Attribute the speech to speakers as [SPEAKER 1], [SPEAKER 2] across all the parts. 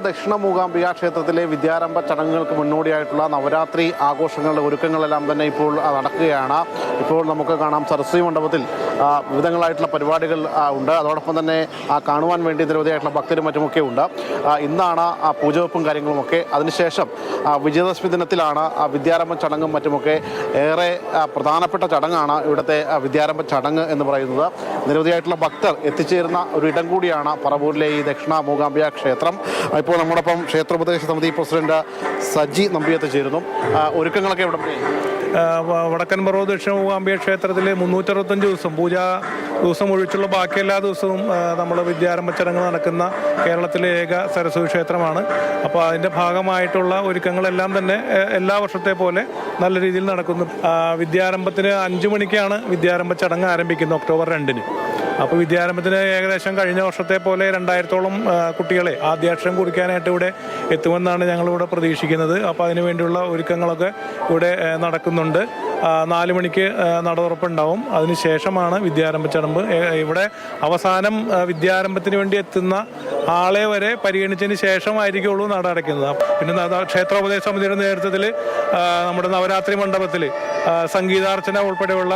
[SPEAKER 1] ദക്ഷിണ മൂകാംബിക ക്ഷേത്രത്തിലെ വിദ്യാരംഭ ചടങ്ങുകൾക്ക് മുന്നോടിയായിട്ടുള്ള നവരാത്രി ആഘോഷങ്ങളുടെ ഒരുക്കങ്ങളെല്ലാം തന്നെ ഇപ്പോൾ നടക്കുകയാണ്. ഇപ്പോൾ നമുക്ക് കാണാം സരസ്വതി മണ്ഡപത്തിൽ വിവിധങ്ങളായിട്ടുള്ള പരിപാടികൾ ഉണ്ട്. അതോടൊപ്പം തന്നെ കാണുവാൻ വേണ്ടി നിരവധിയായിട്ടുള്ള ഭക്തരും മറ്റുമൊക്കെ ഉണ്ട്. ഇന്നാണ് പൂജവെപ്പും കാര്യങ്ങളുമൊക്കെ. അതിനുശേഷം വിജയദശമി ദിനത്തിലാണ് വിദ്യാരംഭ ചടങ്ങും മറ്റുമൊക്കെ. ഏറെ പ്രധാനപ്പെട്ട ചടങ്ങാണ് ഇവിടുത്തെ വിദ്യാരംഭ ചടങ്ങ് എന്ന് പറയുന്നത്. നിരവധിയായിട്ടുള്ള ഭക്തർ എത്തിച്ചേരുന്ന ഒരു ഇടം കൂടിയാണ് പറവൂരിലെ ഈ ദക്ഷിണ മൂകാംബിക ക്ഷേത്രം. ഇപ്പോൾ നമ്മോടൊപ്പം ക്ഷേത്രോപദേശ സമിതി പ്രസിഡന്റ് സജി നമ്പി എത്തിച്ചേരുന്നു. ഒരുക്കങ്ങളൊക്കെ ഇവിടെ
[SPEAKER 2] വടക്കൻ പറവൂർ ദക്ഷിണ മൂകാംബിക ക്ഷേത്രത്തിൽ 365 ദിവസം പൂജാ ദിവസം ഒഴിച്ചുള്ള ബാക്കി എല്ലാ ദിവസവും നമ്മൾ വിദ്യാരംഭ ചടങ്ങ് നടക്കുന്ന കേരളത്തിലെ ഏക സരസ്വതി ക്ഷേത്രമാണ്. അപ്പോൾ അതിൻ്റെ ഭാഗമായിട്ടുള്ള ഒരുക്കങ്ങളെല്ലാം തന്നെ എല്ലാ വർഷത്തെ പോലെ നല്ല രീതിയിൽ നടക്കുന്നു. വിദ്യാരംഭത്തിന് 5 മണിക്കാണ് വിദ്യാരംഭ ചടങ്ങ് ആരംഭിക്കുന്നത്, ഒക്ടോബർ 2-ന്. അപ്പോൾ വിദ്യാരംഭത്തിന് ഏകദേശം കഴിഞ്ഞ വർഷത്തെ പോലെ 2000-ഓളം കുട്ടികളെ ആദ്യാക്ഷരം കുറിക്കാനായിട്ട് ഇവിടെ എത്തുമെന്നാണ് ഞങ്ങളിവിടെ പ്രതീക്ഷിക്കുന്നത്. അപ്പോൾ അതിനു വേണ്ടിയുള്ള ഒരുക്കങ്ങളൊക്കെ ഇവിടെ നടക്കുന്നുണ്ട്. 4 മണിക്ക് നട തുറപ്പുണ്ടാവും. അതിനുശേഷമാണ് വിദ്യാരംഭ ചടങ്ങ്. ഇവിടെ അവസാനം വിദ്യാരംഭത്തിന് വേണ്ടി എത്തുന്ന ആളെ വരെ പരിഗണിച്ചതിന് ശേഷമായിരിക്കുള്ളൂ നട അടയ്ക്കുന്നത്. പിന്നെ ക്ഷേത്രോപദേശ സമിതിയുടെ നേതൃത്വത്തിൽ നമ്മുടെ നവരാത്രി മണ്ഡപത്തിൽ സംഗീതാർച്ചന ഉൾപ്പെടെയുള്ള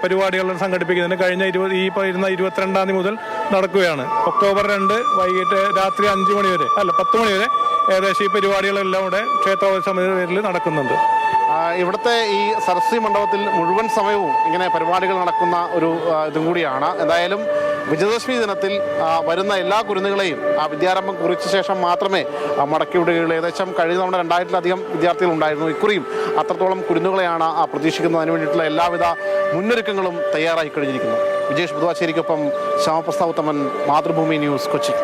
[SPEAKER 2] പരിപാടികൾ സംഘടിപ്പിക്കുന്നതിന് കഴിഞ്ഞ 22-ആം തീയതി മുതൽ നടക്കുകയാണ്. ഒക്ടോബർ 2 വൈകിട്ട് രാത്രി 5 മണി വരെ 10 മണി വരെ ഏകദേശം ഈ പരിപാടികളെല്ലാം ഇവിടെ ക്ഷേത്രോപദേശ സമിതിയുടെ പേരിൽ നടക്കുന്നുണ്ട്.
[SPEAKER 1] ഇവിടുത്തെ ഈ സരസ്വതി മണ്ഡപത്തിൽ മുഴുവൻ സമയവും ഇങ്ങനെ പരിപാടികൾ നടക്കുന്ന ഒരു ഇതും കൂടിയാണ്. എന്തായാലും വിജയദശമി ദിനത്തിൽ വരുന്ന എല്ലാ കുരുന്നുകളെയും വിദ്യാരംഭം കുറിച്ച ശേഷം മാത്രമേ മടക്കി വിടുകയുള്ളൂ. ഏകദേശം കഴിഞ്ഞ തവണ 2000-ലധികം വിദ്യാർത്ഥികൾ ഉണ്ടായിരുന്നു. ഇക്കുറിയും അത്രത്തോളം കുരുന്നുകളെയാണ് പ്രതീക്ഷിക്കുന്നത്. അതിനു വേണ്ടിയിട്ടുള്ള എല്ലാവിധ മുന്നൊരുക്കങ്ങളും തയ്യാറായി കഴിഞ്ഞിരിക്കുന്നു. വിജേഷ് ബുധവാശ്ശേരിക്കൊപ്പം ശ്യാമപ്രസാദ് ഉത്തമൻ, മാതൃഭൂമി ന്യൂസ്, കൊച്ചി.